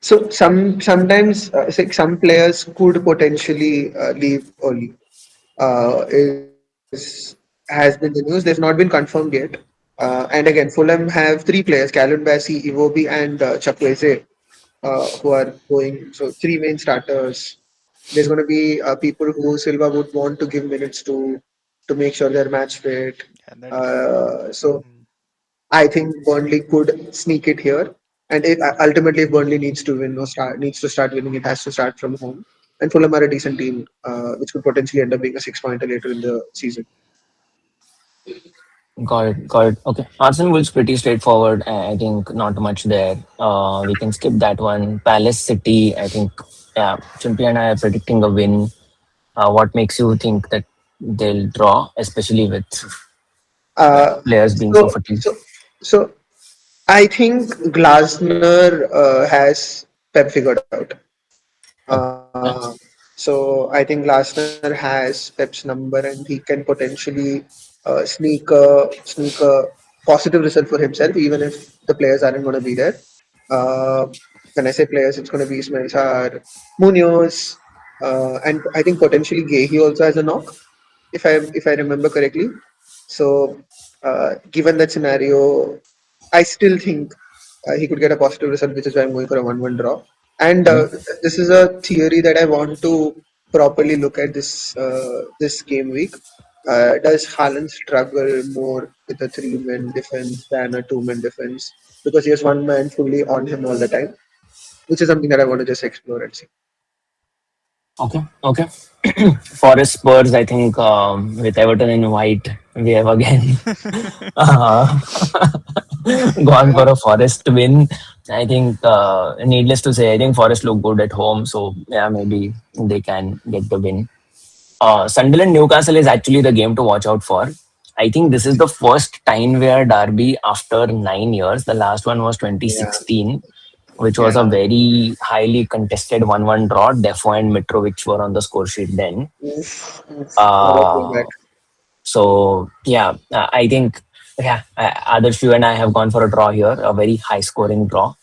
So some players could potentially leave early. Is has been the news. They've not been confirmed yet. And again, Fulham have three players: Callum Bassey, Iwobi, and Chukwueze, who are going. So three main starters. There's going to be people who Silva would want to give minutes to make sure they're match fit. Yeah, that is. So Mhm. I think Burnley could sneak it here. And ultimately, if Burnley needs to win or needs to start winning, it has to start from home. And Fulham are a decent team, which could potentially end up being a 6 pointer later in the season. Got it. Got it. Okay. Arsenal was pretty straightforward. I think not much there. We can skip that one. Palace City. I think. Yeah. Chimpy and I are predicting a win. What makes you think that they'll draw, especially with Uh, players being so so, fatigued? so, so I think Glasner has Pep figured out. Okay. So I think Glasner has Pep's number and he can potentially sneak a positive result for himself, even if the players aren't going to be there. Uh, when I say players, it's going to be Ismail Sarr, Munoz, and I think potentially Gehi also has a knock, if I remember correctly. So given that scenario, I still think he could get a positive result, which is why I'm going for a 1-1 draw. And Mhm. this is a theory that I want to properly look at this game week. Does Haaland struggle more with a three-man defense than a two-man defense because he has one man fully on him all the time, which is something that I want to just explore and see. Okay. Okay. Forest Spurs. I think with Everton in white, we have again uh, gone for a Forest win. I think, needless to say, I think Forest look good at home. So yeah, maybe they can get the win. Sunderland Newcastle is actually the game to watch out for. I think this is the first time where Derby after 9 years. The last one was Yeah, 2016, which was a yeah. very highly contested 1-1 draw. Defo and Mitrovic were on the score sheet then. Oof, oof. What a Uh, comeback. so yeah, I think Adarsh, you and I have gone for a draw here, a very high scoring draw.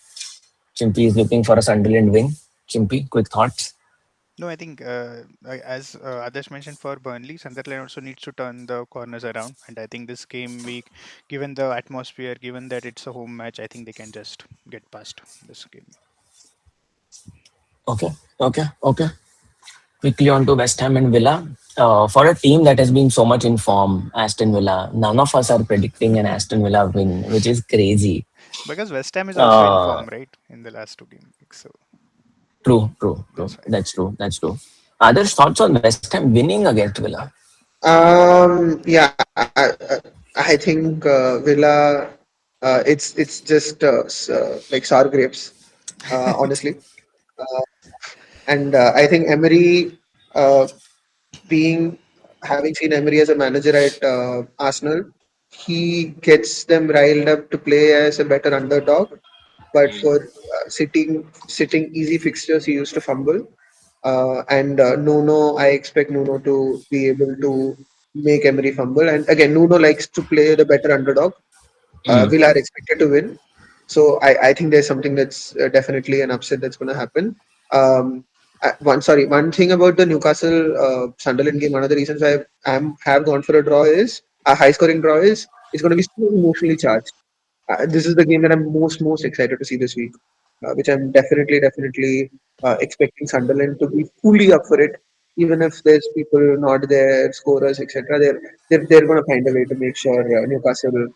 Chimpy is looking for a Sunderland win. Chimpy, quick thoughts. No, I think as Adarsh mentioned, for Burnley, Sunderland also needs to turn the corners around, and I think this game week, given the atmosphere, given that it's a home match, I think they can just get past this game. Okay, okay, okay. Quickly on to West Ham and Villa. For a team that has been so much in form, Aston Villa, none of us are predicting an Aston Villa win, which is crazy. Because West Ham is also in Uh, form, right, in the last two game weeks, so True, true, true. that's why. That's true. That's true. Others thoughts on West Ham winning against Villa? Yeah, I I think Villa, it's just like sour grapes, honestly. Uh, and I think Emery, uh, being having seen Emery as a manager at Arsenal, he gets them riled up to play as a better underdog. But for sitting easy fixtures, he used to fumble. And Nuno, I expect Nuno to be able to make Emery fumble. And again, Nuno likes to play the better underdog. Mm, Villa are expected to win. So I think there's something that's definitely an upset that's going to happen. One thing about the Newcastle Sunderland game. One of the reasons why have gone for a draw is a high scoring draw is it's going to be so emotionally charged. This is the game that I'm most excited to see this week, which I'm definitely expecting Sunderland to be fully up for it. Even if there's people not there, scorers, etc., they're going to find a way to make sure Newcastle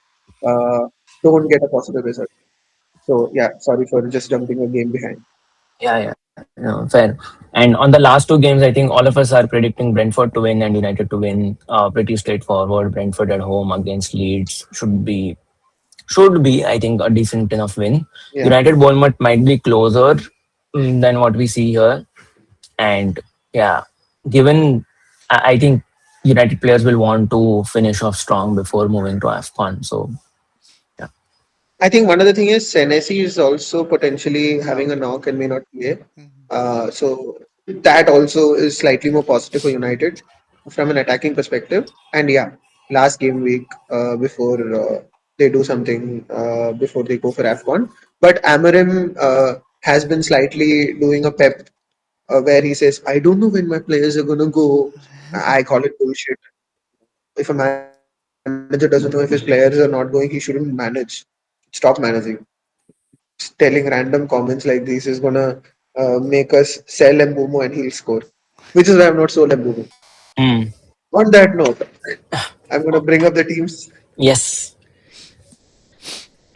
uh, don't get a positive result. So yeah, sorry for just jumping a game behind. yeah, no, fair. And on the last two games, I think all of us are predicting Brentford to win and United to win. Pretty straightforward. Brentford at home against Leeds should be, I think, a decent enough win. Yeah, United Bournemouth might be closer than what we see here. And yeah, given I think United players will want to finish off strong before moving to AFCON. So yeah. I think one other thing is Senesi is also potentially having a Out. knock and may not play. Mhm. So that also is slightly more positive for United from an attacking perspective. And yeah, last game week before they do something before they go for AFCON. But Amarim has been slightly doing a pep where he says, I don't know when my players are going to go. I call it bullshit. If a manager doesn't know if his players are not going, he shouldn't manage. Stop managing. Telling random comments like this is gonna make us sell Mbumo and he'll score, which is why I'm not sold Mbumo. Mm, On that note, I'm gonna bring up the teams. yes.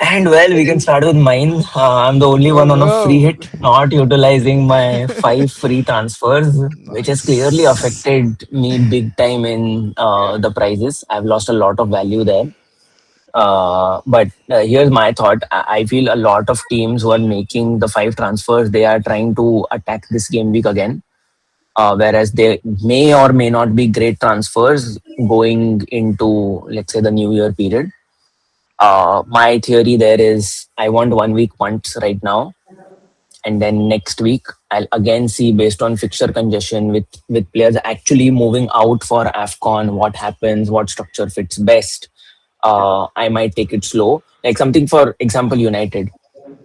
And well, I we can think start with mine. I'm the only Oh one on a free no! hit, not utilizing my five free transfers, which has clearly Nice. affected me big time in Yeah. the prizes. I've lost a lot of value there. But here's my thought. I feel a lot of teams who are making the five transfers, they are trying to attack this game week again. Whereas they may or may not be great transfers going into, let's say, the New Year period. My theory there is I want 1 week punts right now, and then next week I'll again see based on fixture congestion with players actually moving out for AFCON, what happens, what structure fits best. I might take it slow. Like something for example, United.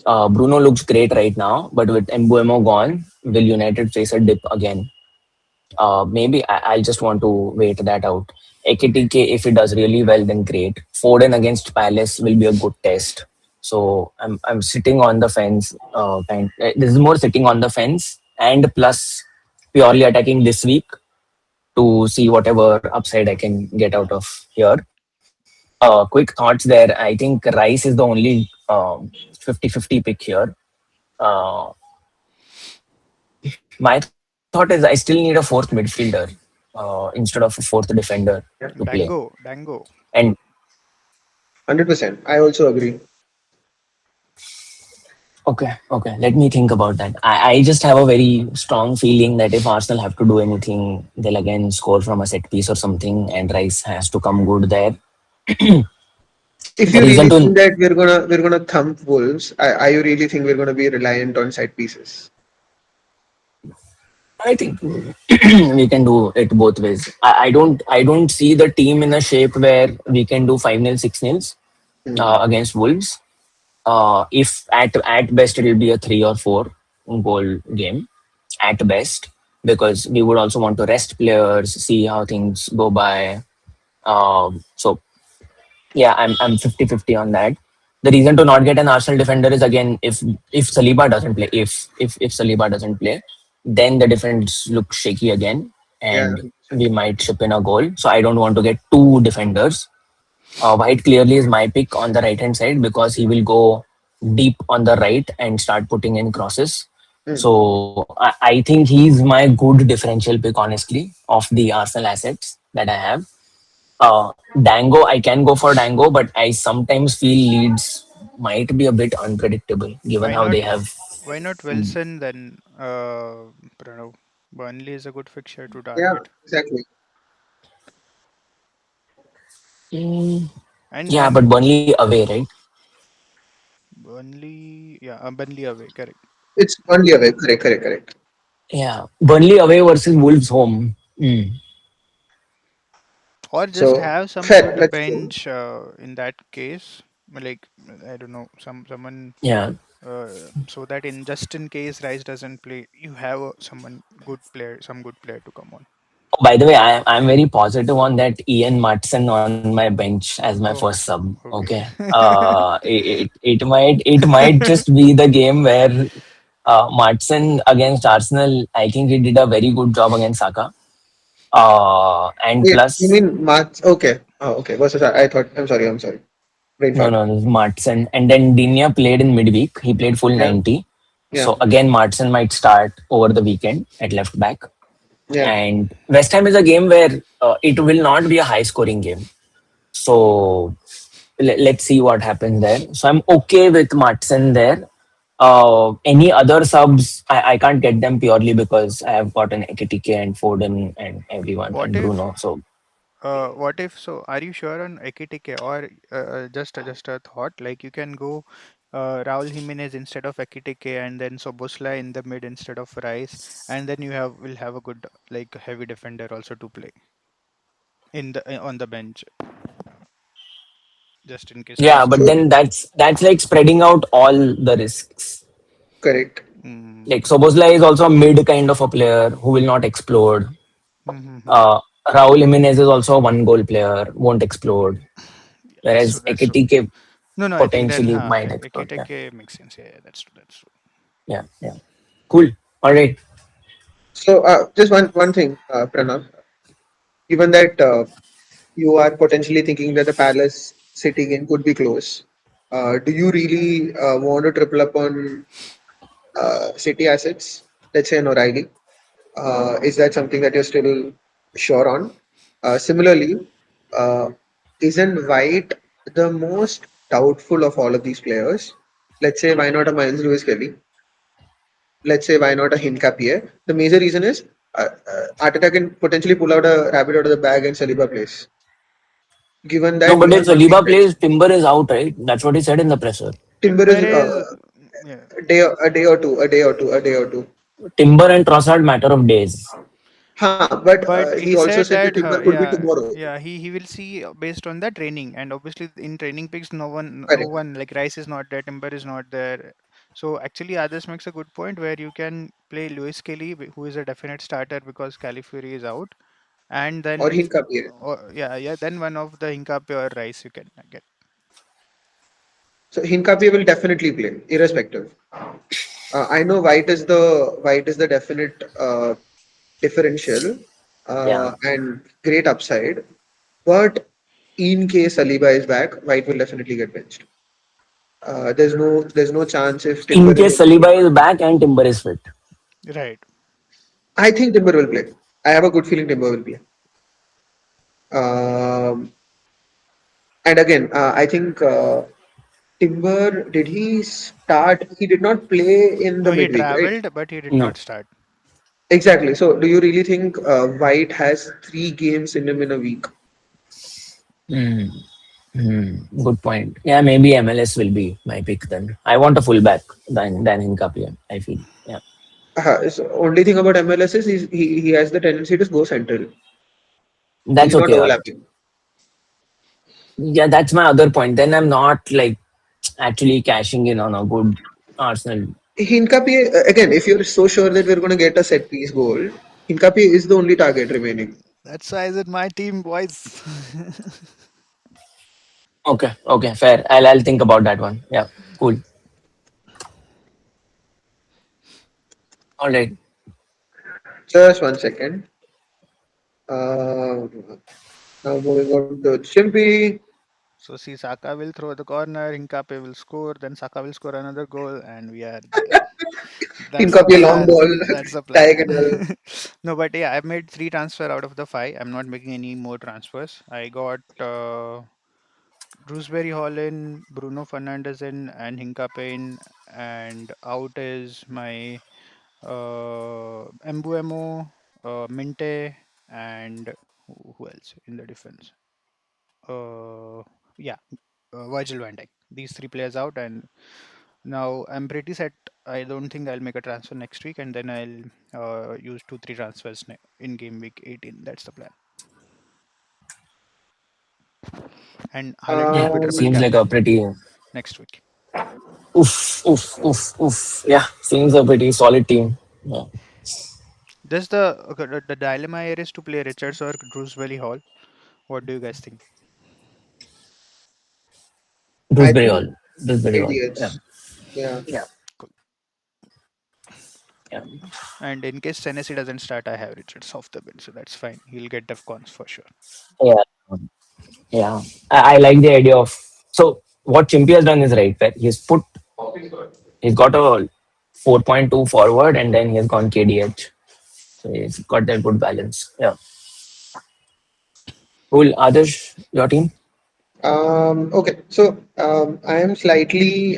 Bruno looks great right now, but with Mbuemo gone, will United face a dip again? Maybe I'll just want to wait that out. Ekitike, if it does really well, then great. Foden against Palace will be a good test. So I'm sitting on the fence. This is more sitting on the fence and plus purely attacking this week to see whatever upside I can get out of here. Quick thoughts there. I think Rice is the only 50-50 pick here. Uh, my thought is I still need a fourth midfielder instead of a fourth defender to yeah, play. Dango, Dango. And 100%. I also agree. okay, let me think about that. I just have a very strong feeling that if Arsenal have to do anything, they'll again score from a set piece or something, and Rice has to come good there. If The you reason really to think that we're gonna thump Wolves, are you really think we're gonna be reliant on set pieces? I think we can do it both ways. I don't see the team in a shape where we can do 5-0, 6-0 Hmm. against Wolves. If at best it will be a 3 or 4 goal game at best, because we would also want to rest players, see how things go by. So yeah, I'm 50-50 on that. The reason to not get an Arsenal defender is again if Saliba doesn't play, if Saliba doesn't play, then the defense looks shaky again, Yeah, and we 100%. might chip in a goal. So I don't want to get two defenders. White clearly is my pick on the right hand side because he will go deep on the right and start putting in crosses. Hmm. So I think he's my good differential pick, honestly, of the Arsenal assets that I have. Dango, I can go for Dango, but I sometimes feel Leeds might be a bit unpredictable given Why how not? they have. Why not Wilson then? Pranav. Burnley is a good fixture to Yeah, target. exactly. Mm, And yeah, but Burnley away, right? Burnley, yeah, Burnley away, correct. It's only away. Correct, correct, correct. Yeah, Burnley away versus Wolves home. Or just So have some fair. good Let's go. bench in that case. Like I don't know, someone Yeah. so that in just in case Rice doesn't play, you have someone good player, some good player to come on. Oh, by the way, I'm very positive on that Ian Matson on my bench as my first Oh, sub. Okay. okay. It might just be the game where Matson against Arsenal. I think he did a very good job against Saka. And Yeah, you plus, mean March? Okay. Oh, okay. Versus I thought. I'm sorry. I'm sorry. Brain no, fart. no, this is Matson. And then Dinya played in midweek. He played full Yeah. 90. Yeah. So again, Matson might start over the weekend at left back. Yeah. And West Ham is a game where it will not be a high scoring game. So let's see what happens there. So I'm okay with Matson there. Any other subs, I can't get them purely because I have got an Ekitike and Foden and everyone What and if Bruno. So what if so? Are you sure on Ekitike or just a thought? Like you can go Raul Jimenez instead of Ekitike, and then Sobosla in the mid instead of Rice, and then you have will have a good like heavy defender also to play in the on the bench just in case yeah, Rice but So doesn't then play. that's like spreading out all the risks. correct. Mm. Like Sobosla is also a mid kind of a player who will not explode. Mm-hmm. Uh, Raul Jimenez is also a one goal player, won't explode. Yeah, Whereas that's true. Ekitike No, no, I think then potentially might explode. Yeah, Ekitike makes sense. Yeah, yeah, that's true. That's true. yeah, yeah. Cool. All right. So just one thing, Pranav. Given that you are potentially thinking that the Palace City game could be close, do you really want to triple up on City assets? Let's say an O'Reilly. Is that something that you're still sure on? Similarly, uh, isn't White the most doubtful of all of these players? Let's say why not a Miles Lewis Kelly? Let's say why not a Hincapie? The major reason is Arteta can potentially pull out a rabbit out of the bag and Saliba plays. Given No, that but you if have not been Saliba benched, plays, Timber is out, right? That's what he said in the presser. Timber Timber is is yeah, a day or two, a day or two, a day or two. Timber and Trossard matter of days. Huh, but but he he also said said that that Timber could be yeah, tomorrow. yeah, he will see based on the training, and obviously in training picks, no Correct. one like Rice is not there, Timber is not there. So actually, others makes a good point where you can play Lewis Kelly, who is a definite starter because Califury is out, and Or then Hincapie. yeah, yeah, then one of the Hincapié or Rice you can get. So Hincapie will definitely play, irrespective. I know White is the definite differential Yeah. and great upside, but in case Saliba is back, White will definitely get benched. There's no chance if Timber In is case okay. Saliba is back and Timber is fit. Right. I think Timber will play. I have a good feeling Timber will play. Um, and again, I think Timber did he start? He did not play in the No, he midweek, right? traveled, but he did No. not start. Exactly. So, do you really think White has 3 games in him in a week? Hmm. Good point. Yeah, maybe MLS will be my pick then. I want a fullback than Hincapie, I feel. Yeah. So only thing about MLS is he has the tendency to go central. That's He's not okay. overlapping. Yeah, that's my other point. Then I'm not like actually cashing in on a good Arsenal. Hincapie, again, if you're so sure that we're going to get a set piece goal, Hincapie is the only target remaining. That's why is it my team, boys. Okay, okay, fair. I'll think about that one. Yeah, cool. All right. Just 1 second. Uh, Now moving on to Chimpy. So see, Saka will throw the corner, Hincape will score, then Saka will score another goal, and we are there. Think That's the of your long plan. ball, That's the plan. diagonal. No, but yeah, I've made three transfer out of the five. I'm not making any more transfers. I got Drewsbury Hall in, Bruno Fernandes in, and Hincape in, and out is my Mbuemo, Minte, and who else in the defense? Uh, yeah, Virgil van Dijk. These three players out, and now I'm pretty set. I don't think I'll make a transfer next week, and then I'll use 2 3 transfers in game week 18. That's the plan. And Haaland Yeah, will be triple Um, seems like a captain pretty next week. oof, oof, oof, oof. Yeah, seems a pretty solid team. Yeah. Does the dilemma here is to play Richards or Drewsbury Hall? What do you guys think? I Dewsbury think Hall. Dewsbury Hall. Yeah. ADH. Yeah. Cool. Yeah. And in case Tennessee doesn't start, I have Richards off the bench, so that's fine. He'll get DEFCONs for sure. Yeah. Yeah. I like the idea of so what Chimpy has done is right, where he's got a 4.2 forward and then he has gone KDH. So he's got that good balance. Yeah. Cool. Adarsh, your team? Okay. So I am slightly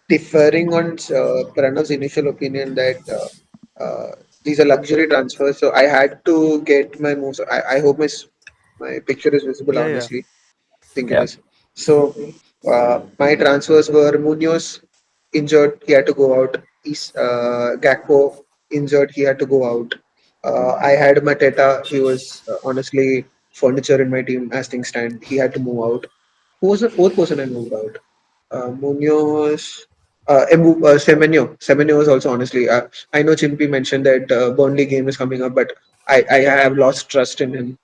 differing on Pranav's initial opinion that these are luxury transfers. So I had to get my moves. I hope my picture is visible. Yeah, yeah. Honestly, think it Yeah. is. So my transfers were Munoz injured, he had to go out. Gakpo injured, he had to go out. I had Mateta, he was honestly furniture in my team as things stand. He had to move out. Who was the fourth person I moved out? Munoz, Semenyo. Semenyo was also honestly. I know Chimpy mentioned that Burnley game is coming up, but I have lost trust in him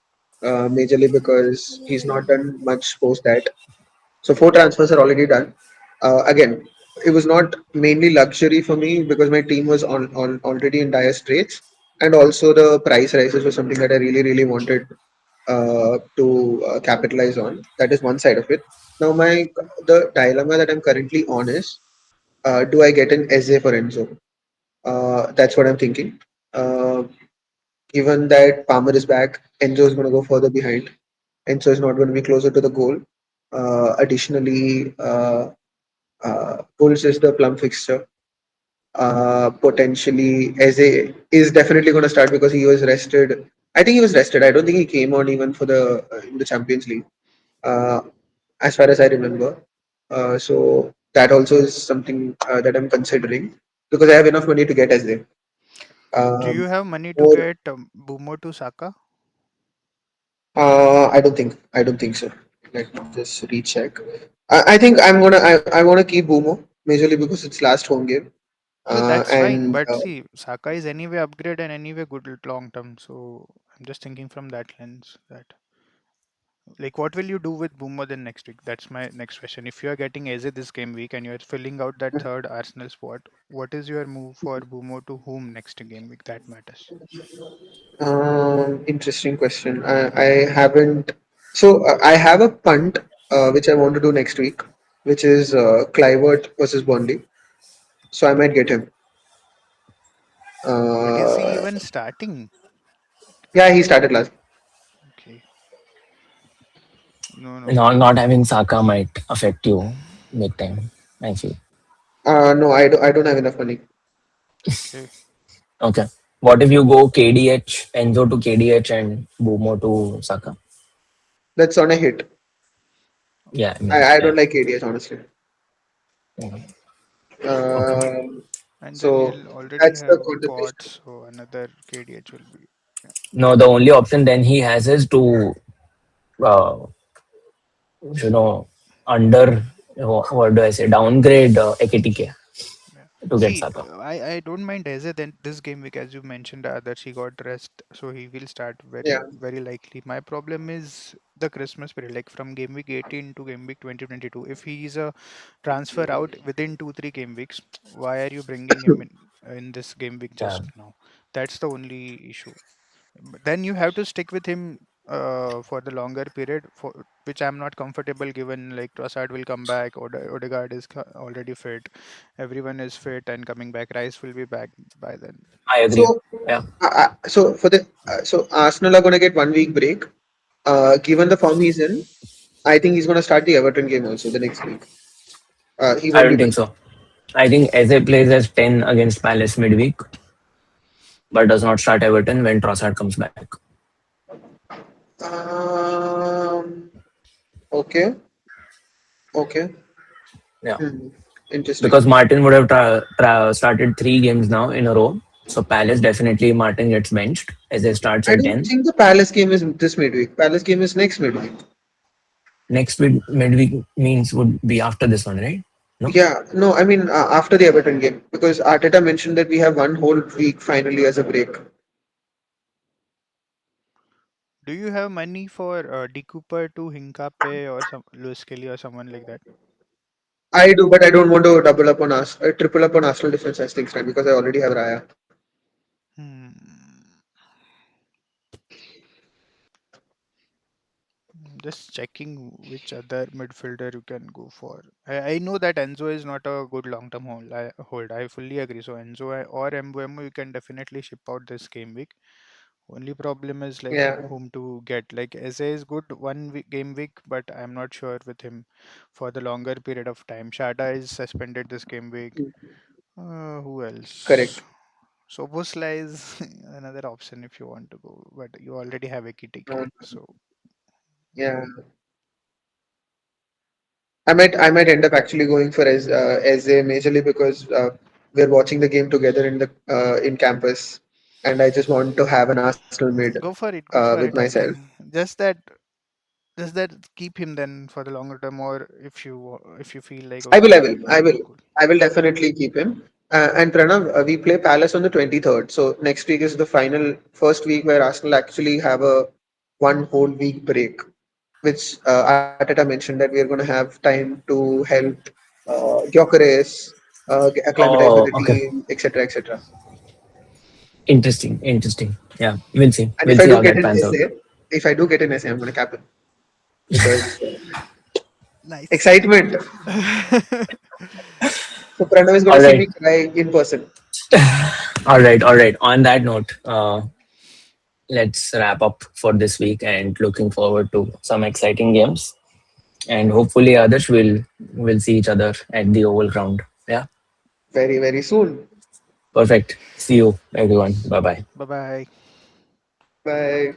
majorly because he's not done much post that. So four transfers are already done. Again, it was not mainly luxury for me because my team was on already in dire straits, and also the price rises was something that I really wanted to capitalize on. That is one side of it. Now, the dilemma that I'm currently on is: do I get an Eze for Enzo? That's what I'm thinking. Uh, Given that Palmer is back, Enzo is going to go further behind. Enzo is not going to be closer to the goal. Additionally, Bulls is the plum fixture. Potentially, Eze is definitely going to start because he was rested. I think he was rested. I don't think he came on even for the in the Champions League, uh, as far as I remember. So that also is something that I'm considering because I have enough money to get Eze. Do you Um, have money to or get Boomo to Saka? I don't think so. Let me just recheck. I think I want to keep Boomo majorly because it's last home game. No, that's fine. And But see, Saka is anyway upgrade and anyway good long term. So I'm just thinking from that lens that like what will you do with Boomer then next week? That's my next question. If you are getting Eze this game week and you're filling out that third Arsenal spot, what is your move for Boomer to whom next game week? That matters. Interesting question. I haven't. So I have a punt which I want to do next week, which is Clivert versus Bondi. So I might get him. But is he Uh, even starting? yeah, he started last. Okay. No, no. Not having Saka might affect you big time, I feel. No, I don't have enough money. Okay. Okay. What if you go KDH, Enzo to KDH and Bumo to Saka? That's on a hit. Yeah, I mean, I yeah. don't like ADS honestly. Yeah. Okay. Um, And then so you'll already that's the have contemplation. pots, so another KDH will be. Yeah. No, the only option then he has is to, uh, you know, under, what do I say, downgrade AKTK Yeah. to get See, Saka. I don't mind Eze then this game week as you mentioned that he got rest, so he will start Yeah. very likely. My problem is the Christmas period, like from game week 18 to game week 2022. If he is a transfer out within 2 3 game weeks, why are you bringing him in this game week Yeah. just now? That's the only issue. But then you have to stick with him for the longer period, for which I'm not comfortable given like Trossard will come back, Odegaard is already fit, everyone is fit and coming back. Rice will be back by then. I agree. So, Yeah, so Arsenal are going to get 1 week break. Given the form he's in, I think he's going to start the Everton game also the next week. He I won't be don't think benched. so. I think Eze plays as 10 against Palace midweek, but does not start Everton when Trossard comes back. Um, okay, okay. Yeah, Hmm. Interesting. because Martin would have started 3 games now in a row. So Palace definitely Martin gets benched. Eze starts I in don't 10. think the Palace game is this midweek. Palace game is next midweek. Next week midweek means would be after this one, right? No. Yeah, no, I mean after the Everton game because Arteta mentioned that we have 1 whole week finally as a break. Do you have money for D Cooper to Hincape or some Lewis Kelly or someone like that? I do, but I don't want to double up on us, triple up on Arsenal defense as things stand because I already have Raya. Hmm. Just checking which other midfielder you can go for. I know that Enzo is not a good long-term hold. I fully agree. So Enzo or Mbuemo you can definitely ship out this game week. Only problem is like Yeah. whom to get. Like Eze is good game week, but I'm not sure with him for the longer period of time. Shada is suspended this game week. Who else? Correct. Sobosla is another option if you want to go, but you already have a Uh, KTK. So yeah. I might end up actually going for as a majorly because we're watching the game together in campus, and I just want to have an Arsenal mid go with for it. I myself. think just that, just that keep him then for the longer term, or if you feel like I will, okay, I will, he I will will, look good. I will definitely keep him. And Pranav, we play Palace on the 23rd. So next week is the final first week where Arsenal actually have a 1 whole week break, which Arteta mentioned that we are going to have time to help Gyökeres acclimatize with Oh, the okay. team, etc., etc. Interesting. Interesting. Yeah, we'll see. And We'll if I see do how get that an pans out. essay, if I do get an essay, I'm going to cap him because Nice. excitement. So Pranav is going All to see right. me cry in person. All right. All right. On that note, let's wrap up for this week and looking forward to some exciting games. And hopefully, others will see each other at the Oval Ground. Yeah. Very, very soon. Perfect. See you, everyone. Bye bye. Bye bye. Bye.